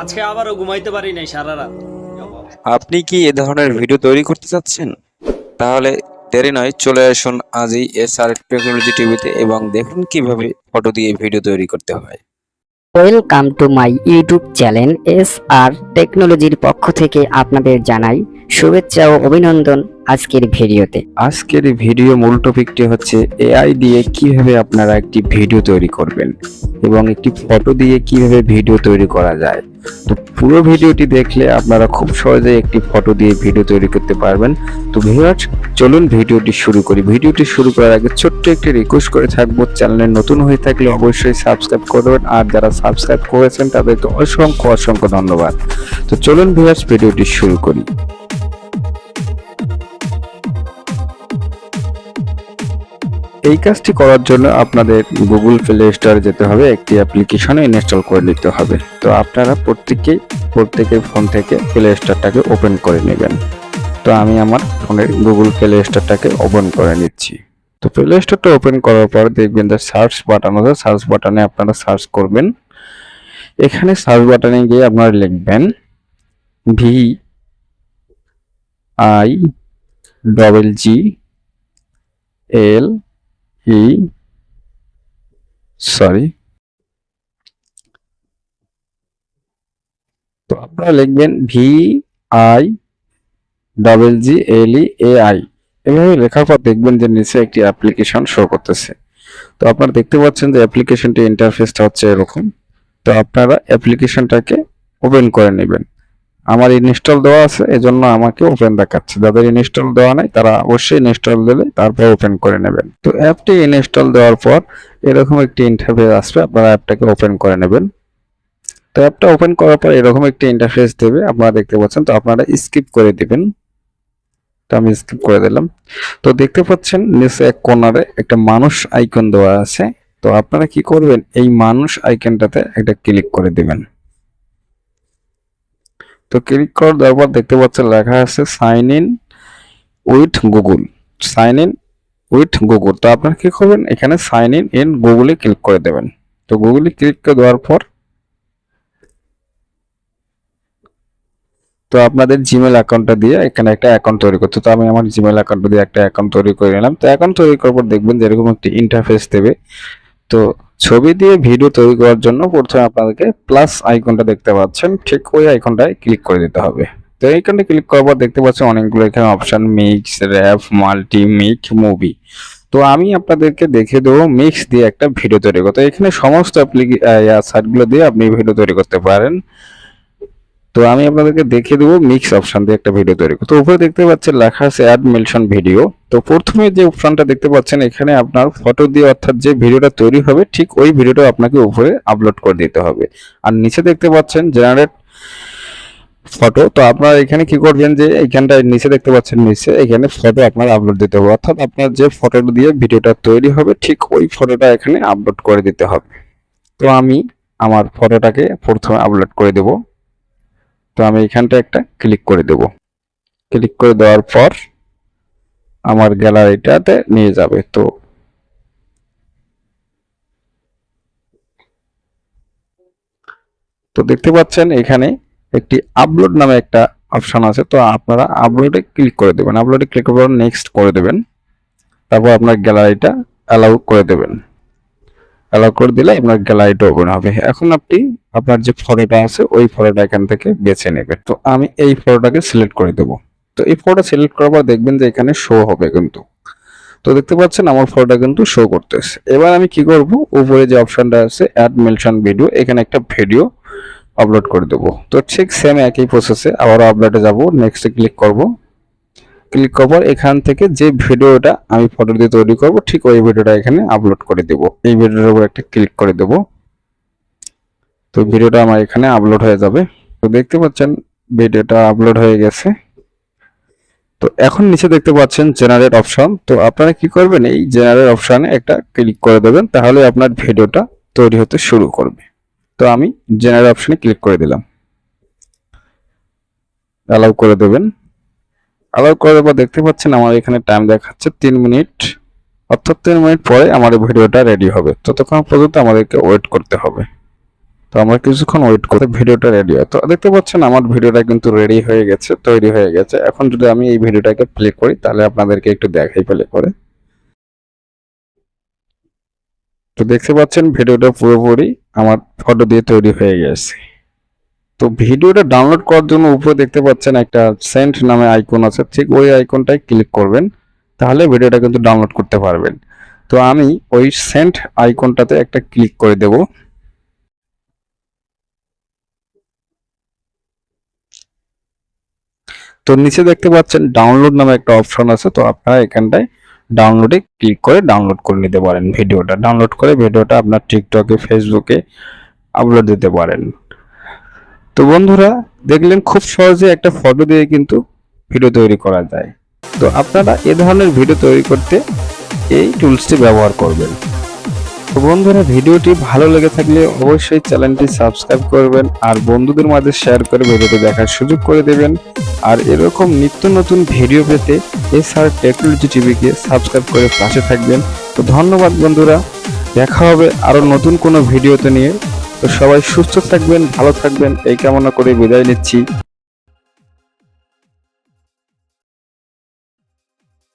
আজকে আবারও ঘুমাইতে পারি নাই সারা রাত। আপনি কি এ ধরনের ভিডিও তৈরি করতে চাচ্ছেন? তাহলে দেরি নয়, চলে আসুন আজই এসআর টেকনোলজি টিভিতে এবং দেখুন কিভাবে ফটো দিয়ে ভিডিও তৈরি করতে হয়। Welcome to my YouTube channel S R টেকনোলজির পক্ষ থেকে আপনাদের জানাই শুভেচ্ছা ও অভিনন্দন আজকের ভিডিওতে। আজকের এই ভিডিও মূল টপিকটি হচ্ছে এআই দিয়ে কিভাবে আপনারা একটি ভিডিও তৈরি করবেন এবং একটি ফটো দিয়ে কিভাবে ভিডিও তৈরি করা যায়। তো পুরো ভিডিওটি দেখলে আপনারা খুব সহজেই একটি ফটো দিয়ে ভিডিও তৈরি করতে পারবেন। তো ভিউয়ার্স, চলুন ভিডিওটি শুরু করি। ভিডিওটি শুরু করার আগে ছোট্ট একটি রিকোয়েস্ট করে থাকবো, চ্যানেলে নতুন হয়ে থাকলে অবশ্যই সাবস্ক্রাইব করবেন, আর যারা সাবস্ক্রাইব করেছেন তাদেরকে অসংখ্য অসংখ্য ধন্যবাদ। তো চলুন ভিউয়ার্স, ভিডিওটি শুরু করি। এই কাজটি করার জন্য আপনাদের গুগল প্লে স্টোরে যেতে হবে, একটি অ্যাপ্লিকেশন ইনস্টল করে নিতে হবে। তো আপনারা প্রত্যেকের ফোন থেকে প্লে স্টোরটাকে ওপেন করে নেবেন। তো আমি আমার ফোনের গুগল প্লে স্টোরটাকে ওপেন করে নিচ্ছি। তো প্লে স্টোরটা ওপেন করার পর দেখবেন যে সার্চ বাটন আছে, সার্চ বাটনে আপনারা সার্চ করবেন। এখানে সার্চ বাটনে গিয়ে আপনারা লিখবেন VIGGL তো আপনারা লিখবেন VIGGLEAI। এভাবে লেখার পর দেখবেন যে নিচে একটি অ্যাপ্লিকেশন শো করতেছে। তো আপনারা দেখতে পাচ্ছেন যে অ্যাপ্লিকেশনটি ইন্টারফেসটা হচ্ছে এরকম। তো আপনারা অ্যাপ্লিকেশনটাকে ওপেন করে নেবেন। আমার ইনস্টল দেওয়া আছে, এজন্য আমাকে ওপেন দেখাচ্ছে। যাদের ইনস্টল দেওয়া নাই তারা অবশ্যই ইনস্টল দিলে তারপর ওপেন করে নেবেন। তো অ্যাপটি ইনস্টল দেওয়ার পর এরকম একটি ইন্টারফেস আসবে, আপনারা অ্যাপটাকে ওপেন করে নেবেন। তো অ্যাপটা ওপেন করার পর এরকম একটি ইন্টারফেস দেবে, আপনারা দেখতে পাচ্ছেন। তো আপনারা স্কিপ করে দিবেন। তো আমি স্কিপ করে দিলাম। তো দেখতে পাচ্ছেন নিচে এক কর্নারে একটা মানুষ আইকন দেওয়া আছে। তো আপনারা কি করবেন, এই মানুষ আইকনটাতে একটা ক্লিক করে দিবেন। তো ক্লিক করে দেওয়ার পর দেখতে পাচ্ছেন লেখা আছে sign in with Google, sign in with Google. তো আপনারা কি করবেন, এখানে সাইন ইন গুগলে ক্লিক করে দেবেন। তো গুগলে ক্লিক করে দেওয়ার পর তো আপনাদের জিমেল অ্যাকাউন্টটা দিয়ে এখানে একটা অ্যাকাউন্ট তৈরি করতে। তো আমি আমার জিমেল অ্যাকাউন্ট দিয়ে একটা অ্যাকাউন্ট তৈরি করে নিলাম। তো অ্যাকাউন্ট তৈরি করার পর দেখবেন যে এরকম একটি ইন্টারফেস দেবে। তো ছবি দিয়ে ভিডিও তৈরি করার জন্য প্রথমে আপনাদেরকে প্লাস আইকনটা দেখতে পাচ্ছেন, ঠিক ওই আইকনটায় ক্লিক করে দিতে হবে। তো এইখানে ক্লিক করার পর দেখতে পাচ্ছেন অনেকগুলো এখানে অপশন, মিক্স, র্যাপ, মাল্টি, মিক, মুভি। তো আমি আপনাদেরকে দেখিয়ে দেবো মিক্স দিয়ে একটা ভিডিও তৈরি করতে। এখানে সমস্ত সাইটগুলো দিয়ে আপনি ভিডিও তৈরি করতে পারেন। তো আমি আপনাদেরকে দেখিয়ে দেবো মিক্স অপশন দিয়ে একটা ভিডিও তৈরি করতে। তো উপরে দেখতে পাচ্ছেন লেখা আছে অ্যাড মেনশন ভিডিও। তো প্রথমে যে অপশনটা দেখতে পাচ্ছেন এখানে আপনার ফটো দিয়ে, অর্থাৎ যে ভিডিওটা তৈরি হবে ঠিক ওই ভিডিওটা আপনাকে উপরে আপলোড করে দিতে হবে। আর নিচে দেখতে পাচ্ছেন জেনারেট ফটো। তো আপনারা এখানে কি করবেন, যে এইখানটা নিচে দেখতে পাচ্ছেন, নিচে এখানে ফটো আপনার আপলোড দিতে হবে, অর্থাৎ আপনার যে ফটোটা দিয়ে ভিডিওটা তৈরি হবে ঠিক ওই ফটোটা এখানে আপলোড করে দিতে হবে। তো আমি আমার ফটোটাকে প্রথমে আপলোড করে দেব। তো আমি এখানটা একটা ক্লিক করে দেব। ক্লিক করে দেওয়ার পর আমার গ্যালারিটাতে নিয়ে যাবে। তো দেখতে পাচ্ছেন এখানে একটি আপলোড নামে একটা অপশন আছে। তো আপনারা আপলোডে ক্লিক করে দেবেন। আপলোডে ক্লিক করার পর নেক্সট করে দেবেন। তারপর আপনার গ্যালারিটা অ্যালাউ করে দেবেন। অ্যালাউ করে দিলে আপনার গ্যালারিটা ওপেন হবে। এখন আপনি আপনার যে ফটোটা আছে ওই ফটোটা এখান থেকে বেছে নেবেন। তো আমি এই ফটোটাকে সিলেক্ট করে দেব। তো এই ফটোটা সিলেক্ট করার পর দেখবেন যে এখানে শো হবে কিন্তু। তো দেখতে পাচ্ছেন আমার ফটোটা কিন্তু শো করতেছে। এবার আমি কি করব, উপরে যে অপশনটা আছে অ্যাড মেনশন ভিডিও, এখানে একটা ভিডিও আপলোড করে দেবো। তো ঠিক সেম একই প্রসেসে আবারও আপলোডে যাব, নেক্সটে ক্লিক করব। ক্লিক করার পর এখান থেকে যে ভিডিওটা আমি ফটো দিয়ে তৈরি করব ঠিক ওই ভিডিওটা এখানে আপলোড করে দেব। এই ভিডিওর উপর একটা ক্লিক করে দেব। তো ভিডিওটা আমার এখানে আপলোড হয়ে যাবে। তো দেখতে পাচ্ছেন ভিডিওটা আপলোড হয়ে গেছে। তো এখন নিচে দেখতে পাচ্ছেন জেনারেট অপশন। তো আপনারা কি করবেন, এই জেনারেট অপশনে একটা ক্লিক করে দেবেন, তাহলে আপনার ভিডিওটা তৈরি হতে শুরু করবে। তো আমি জেনারেট অপশনে ক্লিক করে দিলাম। অ্যালাউ করে দেবেন। অ্যালাউ করার পর দেখতে পাচ্ছেন আমার এখানে টাইম দেখাচ্ছে 3 মিনিট, অর্থাৎ 3 মিনিট পরে আমার ভিডিওটা রেডি হবে। ততক্ষণ পর্যন্ত আমাদেরকে ওয়েট করতে হবে। তো আমরা কিছুক্ষণ ওয়েট করে ভিডিওটা রেডি হয়। তো দেখতে পাচ্ছেন আমার ভিডিওটা কিন্তু রেডি হয়ে গেছে, তৈরি হয়ে গেছে। এখন যদি আমি এই ভিডিওটাকে প্লে করি তাহলে আপনাদেরকে একটু দেখাই প্লে করে। তো দেখতে পাচ্ছেন ভিডিওটা পুরোপুরি আমার ফটো দিয়ে তৈরি হয়ে গেছে। তো ভিডিওটা ডাউনলোড করার জন্য উপরে দেখতে পাচ্ছেন একটা সেন্ড নামে আইকন আছে, ঠিক ওই আইকনটায় ক্লিক করবেন, তাহলে ভিডিওটা কিন্তু ডাউনলোড করতে পারবেন। তো আমি ওই সেন্ড আইকনটাতে একটা ক্লিক করে দেব। তো নিচে দেখতে পাচ্ছেন ডাউনলোড নামে একটা অপশন আছে, তো আপনারা এখানটায় ডাউনলোডে ক্লিক করে ডাউনলোড করে নিতে পারেন। ভিডিওটা ডাউনলোড করে ভিডিওটা আপনার টিকটকে, ফেসবুকে আপলোড দিতে পারেন। তো বন্ধুরা দেখলেন খুব সহজে একটা ফটো দিয়ে কিন্তু ভিডিও তৈরি করা যায়। তো আপনারা এ ধরনের ভিডিও তৈরি করতে এই টুলসটি ব্যবহার করবেন। তো বন্ধুরা ভিডিওটি ভালো লেগে থাকলে অবশ্যই চ্যানেলটি সাবস্ক্রাইব করবেন আর বন্ধুদের মাঝে শেয়ার করে ভিডিওটি দেখার সুযোগ করে দেবেন। আর এরকম নিত্য নতুন ভিডিও পেতে SR টেকনোলজি টিভিকে সাবস্ক্রাইব করে পাশে থাকবেন। তো ধন্যবাদ বন্ধুরা, দেখা হবে আরো নতুন কোনো ভিডিওতে নিয়ে। তো সবাই সুস্থ থাকবেন, ভালো থাকবেন এই কামনা করে বিদায় নিচ্ছি।